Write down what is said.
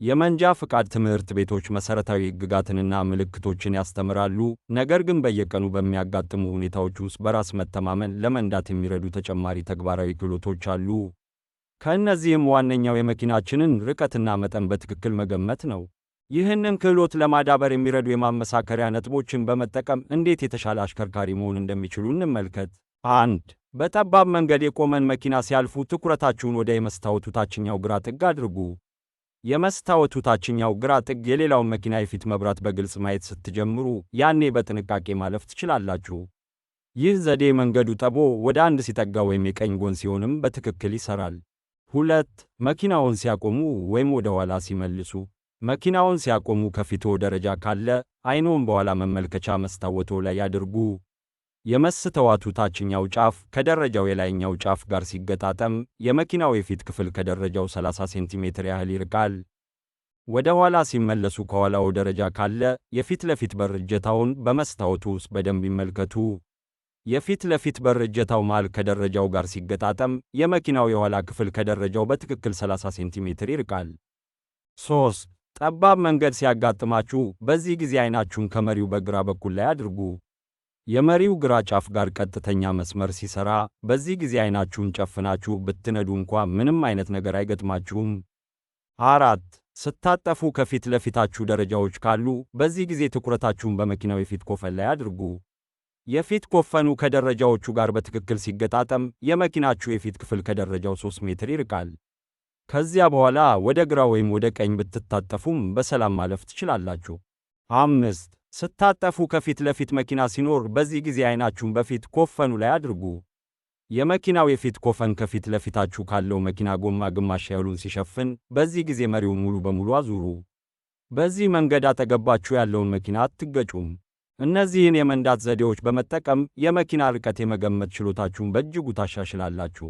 የመንጃ ፍቃድ ትምህርት ቤቶች መሰረታዊ ሕግጋትንና ምልክቶችን ያስተምራሉ፣ ነገር ግን በየቀኑ በሚያጋጥሙ ሁኔታዎች ውስጥ በራስ መተማመን ለመንዳት የሚረዱ ተጨማሪ ተግባራዊ ክህሎቶች አሉ። ከእነዚህም ዋነኛው የመኪናችንን ርቀትና መጠን በትክክል መገመት ነው። ይህንን ክህሎት ለማዳበር የሚረዱ የማመሳከሪያ ነጥቦችን በመጠቀም እንዴት የተሻለ አሽከርካሪ መሆን እንደሚችሉ እንመልከት። 1. በጠባብ መንገድ የቆመን መኪና ሲያልፉ ትኩረታችሁን ወደ የመስታወቱ ታችኛው ግራ ጥግ አድርጉ። የመስታወቱ ታችኛው ግራ ጥግ የሌላውን መኪና የፊት መብራት በግልጽ ማየት ስትጀምሩ፣ ያኔ በጥንቃቄ ማለፍ ትችላላችሁ። ይህ ዘዴ መንገዱ ጠቦ ወደ አንድ ሲጠጋ ወይም የቀኝ ጎን ሲሆንም በትክክል ይሰራል። 2. መኪናውን ሲያቆሙ ወይም ወደ ኋላ ሲመልሱ። መኪናውን ሲያቆሙ ከፊቶ ደረጃ ካለ አይኖን በኋላ መመልከቻ መስታወቶ ላይ ያድርጉ። የመስተዋቱ ታችኛው ጫፍ ከደረጃው የላይኛው ጫፍ ጋር ሲገጣጠም የመኪናው የፊት ክፍል ከደረጃው 30 ሴንቲሜትር ያህል ይርቃል። ወደ ኋላ ሲመለሱ ከኋላው ደረጃ ካለ የፊት ለፊት በር እጀታውን በመስታወቱ ውስጥ በደንብ ይመልከቱ። የፊት ለፊት በር እጀታው መሃል ከደረጃው ጋር ሲገጣጠም የመኪናው የኋላ ክፍል ከደረጃው በትክክል 30 ሴንቲሜትር ይርቃል። 3. ጠባብ መንገድ ሲያጋጥማችሁ በዚህ ጊዜ አይናችሁን ከመሪው በግራ በኩል ላይ አድርጉ። የመሪው ግራ ጫፍ ጋር ቀጥተኛ መስመር ሲሰራ በዚህ ጊዜ አይናችሁን ጨፍናችሁ ብትነዱ እንኳ ምንም አይነት ነገር አይገጥማችሁም። 4. ስታጠፉ ከፊት ለፊታችሁ ደረጃዎች ካሉ በዚህ ጊዜ ትኩረታችሁን በመኪናው የፊት ኮፈን ላይ አድርጉ። የፊት ኮፈኑ ከደረጃዎቹ ጋር በትክክል ሲገጣጠም የመኪናችሁ የፊት ክፍል ከደረጃው 3 ሜትር ይርቃል። ከዚያ በኋላ ወደ ግራ ወይም ወደ ቀኝ ብትታጠፉም በሰላም ማለፍ ትችላላችሁ። 5. ስታጠፉ ከፊት ለፊት መኪና ሲኖር በዚህ ጊዜ አይናችሁን በፊት ኮፈኑ ላይ አድርጉ። የመኪናው የፊት ኮፈን ከፊት ለፊታችሁ ካለው መኪና ጎማ ግማሽ ያህሉን ሲሸፍን በዚህ ጊዜ መሪውን ሙሉ በሙሉ አዙሩ። በዚህ መንገድ አጠገባችሁ ያለውን መኪና አትገጩም። እነዚህን የመንዳት ዘዴዎች በመጠቀም የመኪና ርቀት የመገመት ችሎታችሁን በእጅጉ ታሻሽላላችሁ።